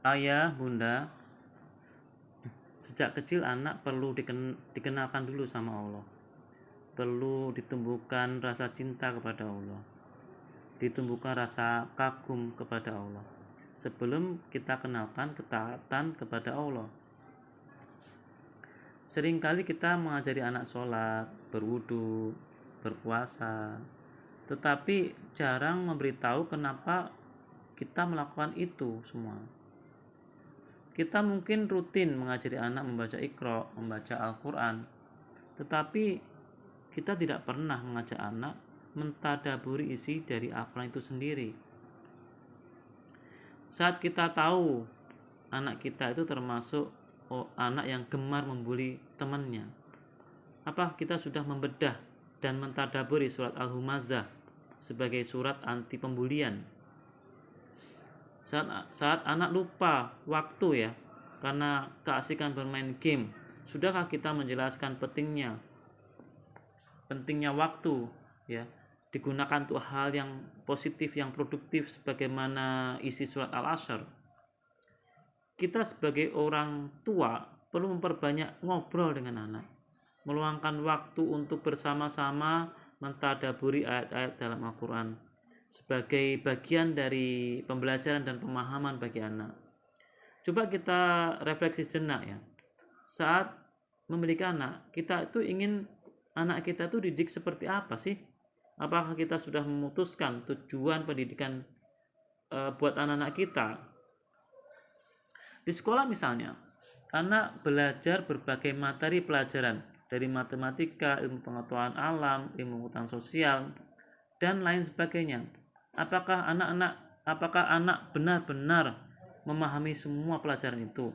Ayah, bunda, sejak kecil anak perlu dikenalkan dulu sama Allah. Perlu ditumbuhkan rasa cinta kepada Allah. Ditumbuhkan rasa kagum kepada Allah. Sebelum kita kenalkan ketaatan kepada Allah. Seringkali kita mengajari anak sholat, berwudu, berpuasa, tetapi jarang memberitahu kenapa kita melakukan itu semua. Kita mungkin rutin mengajari anak membaca Iqra, membaca Al-Quran, tetapi kita tidak pernah mengajak anak mentadaburi isi dari Al-Quran itu sendiri. Saat kita tahu anak kita itu termasuk anak yang gemar membuli temannya, apa kita sudah membedah dan mentadaburi surat Al-Humazah sebagai surat anti pembulian? Saat anak lupa waktu ya karena keasikan bermain game, sudahkah kita menjelaskan pentingnya waktu ya digunakan untuk hal yang positif, yang produktif sebagaimana isi surat Al-Asr? Kita sebagai orang tua perlu memperbanyak ngobrol dengan anak, meluangkan waktu untuk bersama-sama mentadaburi ayat-ayat dalam Al-Quran sebagai bagian dari pembelajaran dan pemahaman bagi anak. Coba kita refleksi sejenak ya. Saat memiliki anak, kita itu ingin anak kita itu didik seperti apa sih? Apakah kita sudah memutuskan tujuan pendidikan buat anak-anak kita? Di sekolah misalnya, anak belajar berbagai materi pelajaran dari matematika, ilmu pengetahuan alam, ilmu pengetahuan sosial, dan lain sebagainya. Apakah anak benar-benar memahami semua pelajaran itu?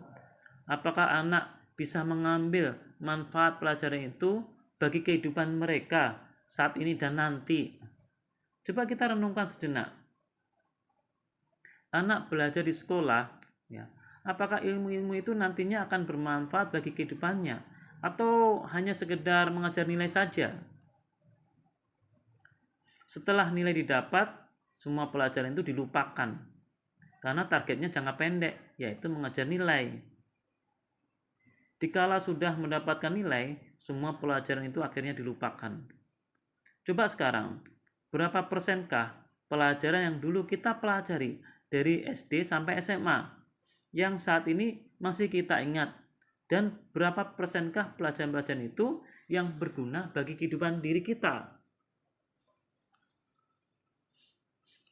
Apakah anak bisa mengambil manfaat pelajaran itu bagi kehidupan mereka saat ini dan nanti? Coba kita renungkan sejenak. Anak belajar di sekolah, ya, apakah ilmu-ilmu itu nantinya akan bermanfaat bagi kehidupannya atau hanya sekedar mengajar nilai saja? Setelah nilai didapat, semua pelajaran itu dilupakan karena targetnya jangka pendek, yaitu mengajar nilai. Dikala sudah mendapatkan nilai, semua pelajaran itu akhirnya dilupakan. Coba sekarang, berapa persenkah pelajaran yang dulu kita pelajari dari SD sampai SMA yang saat ini masih kita ingat, dan berapa persenkah pelajaran-pelajaran itu yang berguna bagi kehidupan diri kita?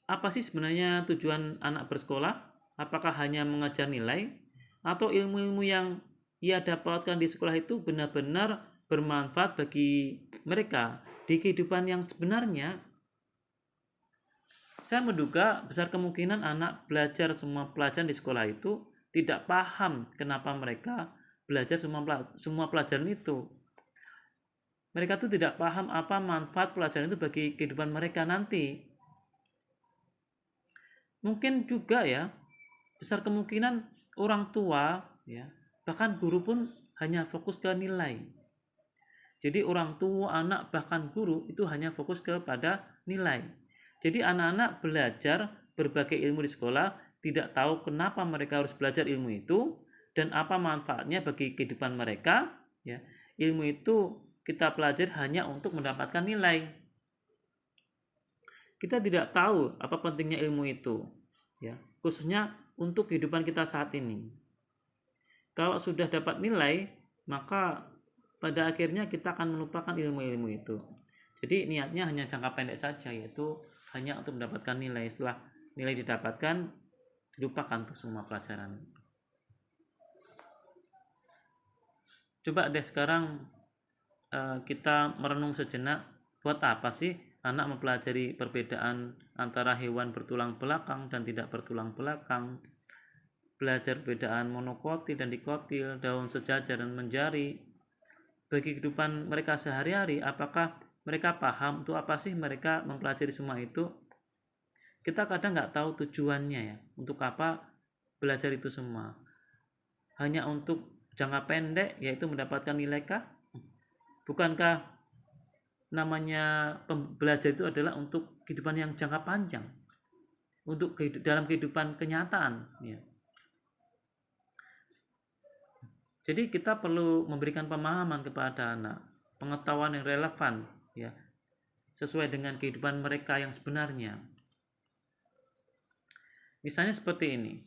Apa sih sebenarnya tujuan anak bersekolah? Apakah hanya mengajar nilai atau ilmu-ilmu yang ia dapatkan di sekolah itu benar-benar bermanfaat bagi mereka di kehidupan yang sebenarnya? Saya menduga besar kemungkinan anak belajar semua pelajaran di sekolah itu tidak paham kenapa mereka belajar semua pelajaran itu. Mereka tuh tidak paham apa manfaat pelajaran itu bagi kehidupan mereka nanti. Mungkin juga ya, besar kemungkinan orang tua ya, bahkan guru pun hanya fokus ke nilai. Jadi orang tua, anak, bahkan guru itu hanya fokus kepada nilai. Jadi anak-anak belajar berbagai ilmu di sekolah, tidak tahu kenapa mereka harus belajar ilmu itu dan apa manfaatnya bagi kehidupan mereka ya. Ilmu itu kita pelajari hanya untuk mendapatkan nilai. Kita tidak tahu apa pentingnya ilmu itu ya, khususnya untuk kehidupan kita saat ini. Kalau sudah dapat nilai, maka pada akhirnya kita akan melupakan ilmu-ilmu itu. Jadi niatnya hanya jangka pendek saja, yaitu hanya untuk mendapatkan nilai. Setelah nilai didapatkan, dilupakan untuk semua pelajaran. Coba deh sekarang kita merenung sejenak, buat apa sih anak mempelajari perbedaan antara hewan bertulang belakang dan tidak bertulang belakang, belajar perbedaan monokotil dan dikotil, daun sejajar dan menjari. Bagi kehidupan mereka sehari-hari, apakah mereka paham untuk apa sih mereka mempelajari semua itu? Kita kadang nggak tahu tujuannya ya, untuk apa belajar itu semua. Hanya untuk jangka pendek, yaitu mendapatkan nilai kah? Bukankah namanya belajar itu adalah untuk kehidupan yang jangka panjang, untuk dalam kehidupan kenyataan ya. Jadi kita perlu memberikan pemahaman kepada anak, pengetahuan yang relevan, ya, sesuai dengan kehidupan mereka yang sebenarnya. Misalnya seperti ini,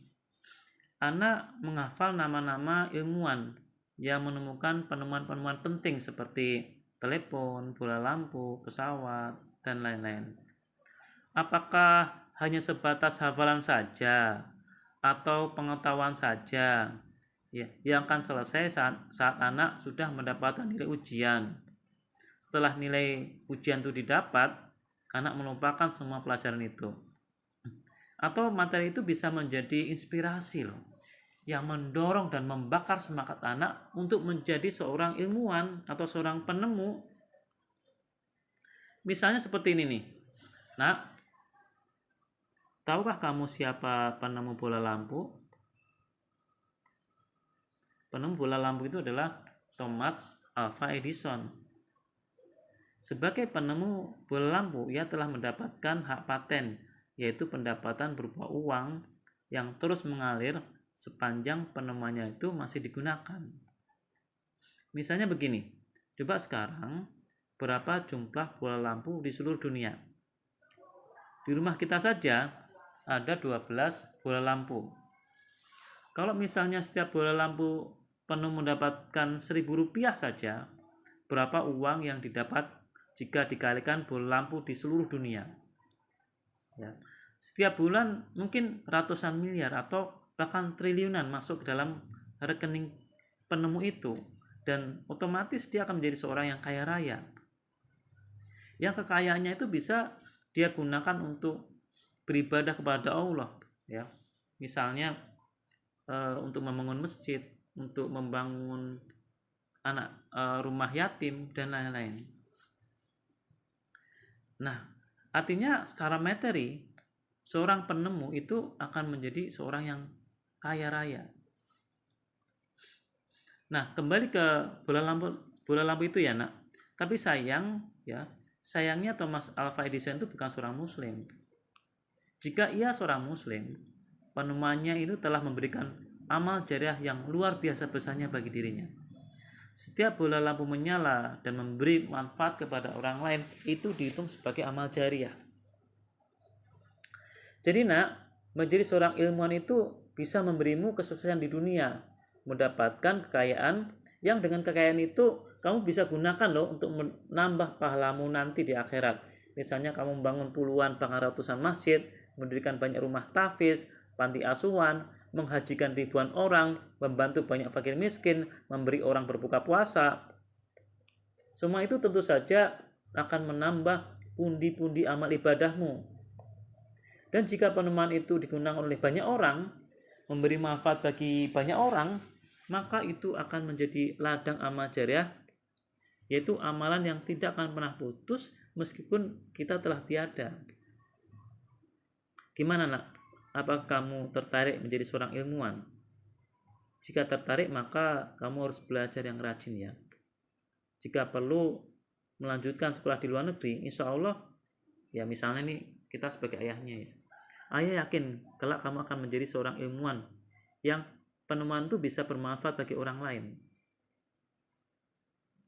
anak menghafal nama-nama ilmuwan yang menemukan penemuan-penemuan penting seperti telepon, bola lampu, pesawat, dan lain-lain. Apakah hanya sebatas hafalan saja atau pengetahuan saja, ya, yang akan selesai saat anak sudah mendapatkan nilai ujian? Setelah nilai ujian itu didapat, anak melupakan semua pelajaran itu. Atau materi itu bisa menjadi inspirasi loh, yang mendorong dan membakar semangat anak untuk menjadi seorang ilmuwan atau seorang penemu. Misalnya seperti ini nih. Nak, tahukah kamu siapa penemu bola lampu? Penemu bola lampu itu adalah Thomas Alva Edison. Sebagai penemu bola lampu, ia telah mendapatkan hak paten, yaitu pendapatan berupa uang yang terus mengalir sepanjang penemuannya itu masih digunakan. Misalnya begini, coba sekarang berapa jumlah bola lampu di seluruh dunia? Di rumah kita saja ada 12 bola lampu. Kalau misalnya setiap bola lampu penuh mendapatkan Rp1.000 saja, berapa uang yang didapat jika dikalikan bola lampu di seluruh dunia? Ya. Setiap bulan mungkin ratusan miliar atau bahkan triliunan masuk ke dalam rekening penemu itu, dan otomatis dia akan menjadi seorang yang kaya raya. Yang kekayaannya itu bisa dia gunakan untuk beribadah kepada Allah, ya. Misalnya untuk membangun masjid, untuk membangun rumah yatim dan lain-lain. Nah, artinya secara materi seorang penemu itu akan menjadi seorang yang kaya raya. Nah, kembali ke bola lampu itu ya, Nak. Tapi sayangnya Thomas Alva Edison itu bukan seorang muslim. Jika ia seorang muslim, penemuannya itu telah memberikan amal jariah yang luar biasa besarnya bagi dirinya. Setiap bola lampu menyala dan memberi manfaat kepada orang lain itu dihitung sebagai amal jariah. Jadi Nak, menjadi seorang ilmuwan itu bisa memberimu kesuksesan di dunia, mendapatkan kekayaan yang dengan kekayaan itu kamu bisa gunakan loh untuk menambah pahalamu nanti di akhirat. Misalnya kamu membangun puluhan bahkan ratusan masjid, mendirikan banyak rumah tahfiz, panti asuhan, menghajikan ribuan orang, membantu banyak fakir miskin, memberi orang berbuka puasa. Semua itu tentu saja akan menambah pundi-pundi amal ibadahmu. Dan jika penemuan itu digunakan oleh banyak orang, memberi manfaat bagi banyak orang, maka itu akan menjadi ladang amal jariah, yaitu amalan yang tidak akan pernah putus meskipun kita telah tiada. Gimana Nak? Apakah kamu tertarik menjadi seorang ilmuwan? Jika tertarik, maka kamu harus belajar yang rajin ya. Jika perlu melanjutkan sekolah di luar negeri, insya Allah, ya misalnya nih kita sebagai ayahnya ya, ayah yakin kelak kamu akan menjadi seorang ilmuwan yang penemuan itu bisa bermanfaat bagi orang lain,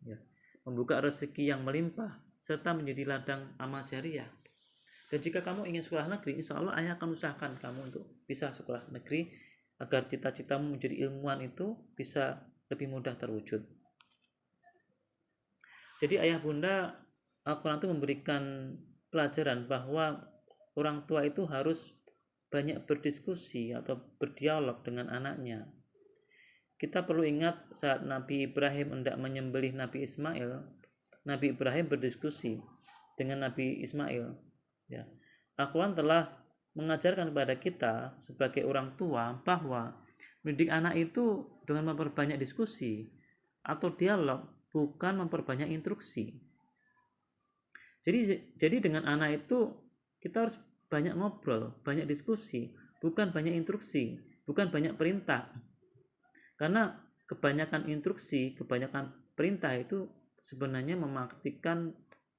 ya, membuka rezeki yang melimpah serta menjadi ladang amal jariah. Dan jika kamu ingin sekolah negeri, insya Allah ayah akan usahakan kamu untuk bisa sekolah negeri agar cita-citamu menjadi ilmuwan itu bisa lebih mudah terwujud. Jadi ayah bunda, Al-Quran itu memberikan pelajaran bahwa orang tua itu harus banyak berdiskusi atau berdialog dengan anaknya. Kita perlu ingat saat Nabi Ibrahim hendak menyembelih Nabi Ismail, Nabi Ibrahim berdiskusi dengan Nabi Ismail. Ya. Al-Quran telah mengajarkan kepada kita sebagai orang tua bahwa mendidik anak itu dengan memperbanyak diskusi atau dialog, bukan memperbanyak instruksi. Jadi dengan anak itu kita harus banyak ngobrol, banyak diskusi, bukan banyak instruksi, bukan banyak perintah. Karena kebanyakan instruksi, kebanyakan perintah itu sebenarnya mematikan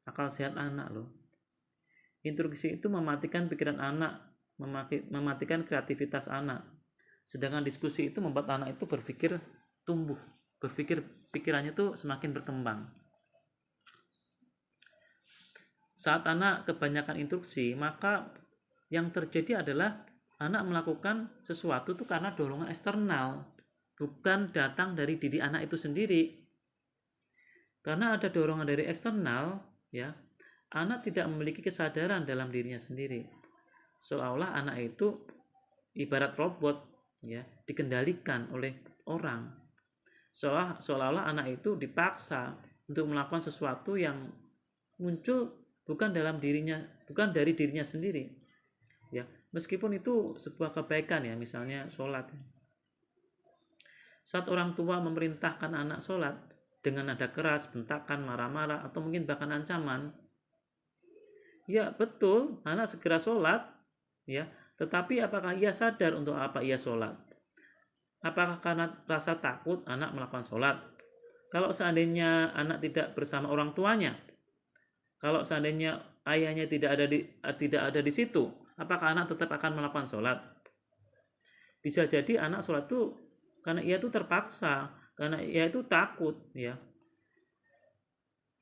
akal sehat anak loh. Instruksi itu mematikan pikiran anak, mematikan kreativitas anak. Sedangkan diskusi itu membuat anak itu berpikir tumbuh, pikirannya tuh semakin berkembang. Saat anak kebanyakan instruksi, maka yang terjadi adalah anak melakukan sesuatu itu karena dorongan eksternal, bukan datang dari diri anak itu sendiri. Karena ada dorongan dari eksternal, ya, anak tidak memiliki kesadaran dalam dirinya sendiri. Seolah-olah anak itu ibarat robot, ya, dikendalikan oleh orang. Seolah-olah anak itu dipaksa untuk melakukan sesuatu yang muncul bukan dari dirinya sendiri, ya, meskipun itu sebuah kebaikan, ya, misalnya sholat. Saat orang tua memerintahkan anak sholat dengan nada keras, bentakan, marah-marah, atau mungkin bahkan ancaman, ya betul, anak segera sholat, ya, tetapi apakah ia sadar untuk apa ia sholat? Apakah karena rasa takut anak melakukan sholat? Kalau seandainya anak tidak bersama orang tuanya, kalau seandainya ayahnya tidak ada di situ, apakah anak tetap akan melakukan sholat? Bisa jadi anak sholat itu karena ia itu terpaksa, karena ia itu takut, ya,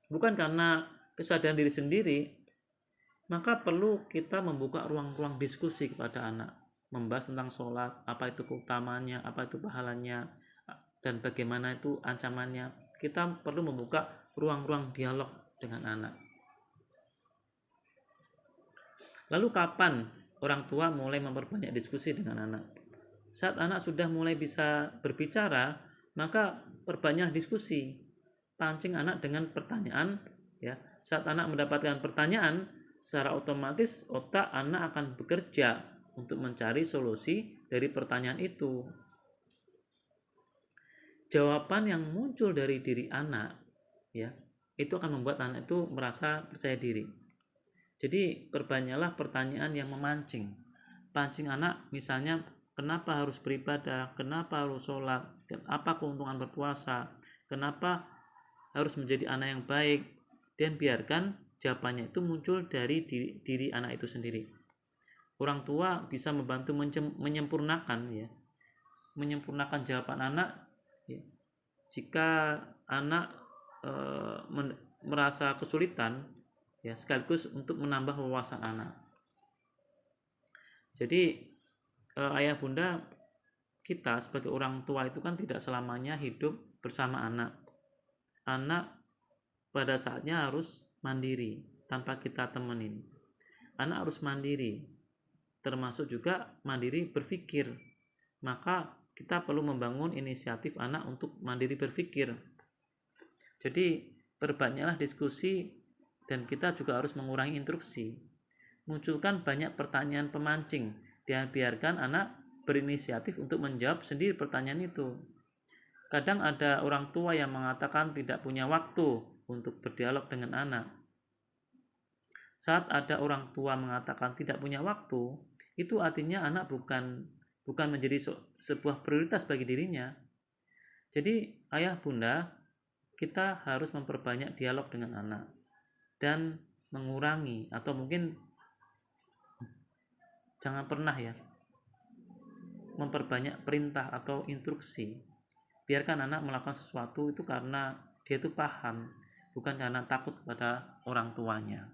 bukan karena kesadaran diri sendiri. Maka perlu kita membuka ruang-ruang diskusi kepada anak, membahas tentang sholat, apa itu keutamanya, apa itu pahalanya, dan bagaimana itu ancamannya. Kita perlu membuka ruang-ruang dialog dengan anak. Lalu kapan orang tua mulai memperbanyak diskusi dengan anak? Saat anak sudah mulai bisa berbicara, maka perbanyak diskusi. Pancing anak dengan pertanyaan, ya. Saat anak mendapatkan pertanyaan, secara otomatis otak anak akan bekerja untuk mencari solusi dari pertanyaan itu. Jawaban yang muncul dari diri anak, ya, itu akan membuat anak itu merasa percaya diri. Jadi perbanyaklah pertanyaan yang memancing. Pancing anak misalnya, kenapa harus beribadah, kenapa harus sholat, apa keuntungan berpuasa, kenapa harus menjadi anak yang baik, dan biarkan jawabannya itu muncul dari diri anak itu sendiri. Orang tua bisa membantu menyempurnakan jawaban anak, ya. Jika anak merasa kesulitan, ya, sekaligus untuk menambah wawasan anak. Jadi ayah bunda kita sebagai orang tua itu kan tidak selamanya hidup bersama anak. Anak pada saatnya harus mandiri tanpa kita temenin. Anak harus mandiri, termasuk juga mandiri berpikir. Maka kita perlu membangun inisiatif anak untuk mandiri berpikir. Jadi perbanyaklah diskusi, dan kita juga harus mengurangi instruksi. Munculkan banyak pertanyaan pemancing, dan biarkan anak berinisiatif untuk menjawab sendiri pertanyaan itu. Kadang ada orang tua yang mengatakan tidak punya waktu untuk berdialog dengan anak. Saat ada orang tua mengatakan tidak punya waktu, itu artinya anak bukan menjadi sebuah prioritas bagi dirinya. Jadi ayah bunda, kita harus memperbanyak dialog dengan anak dan mengurangi, atau mungkin jangan pernah, ya, memperbanyak perintah atau instruksi. Biarkan anak melakukan sesuatu itu karena dia itu paham, bukan karena takut pada orang tuanya.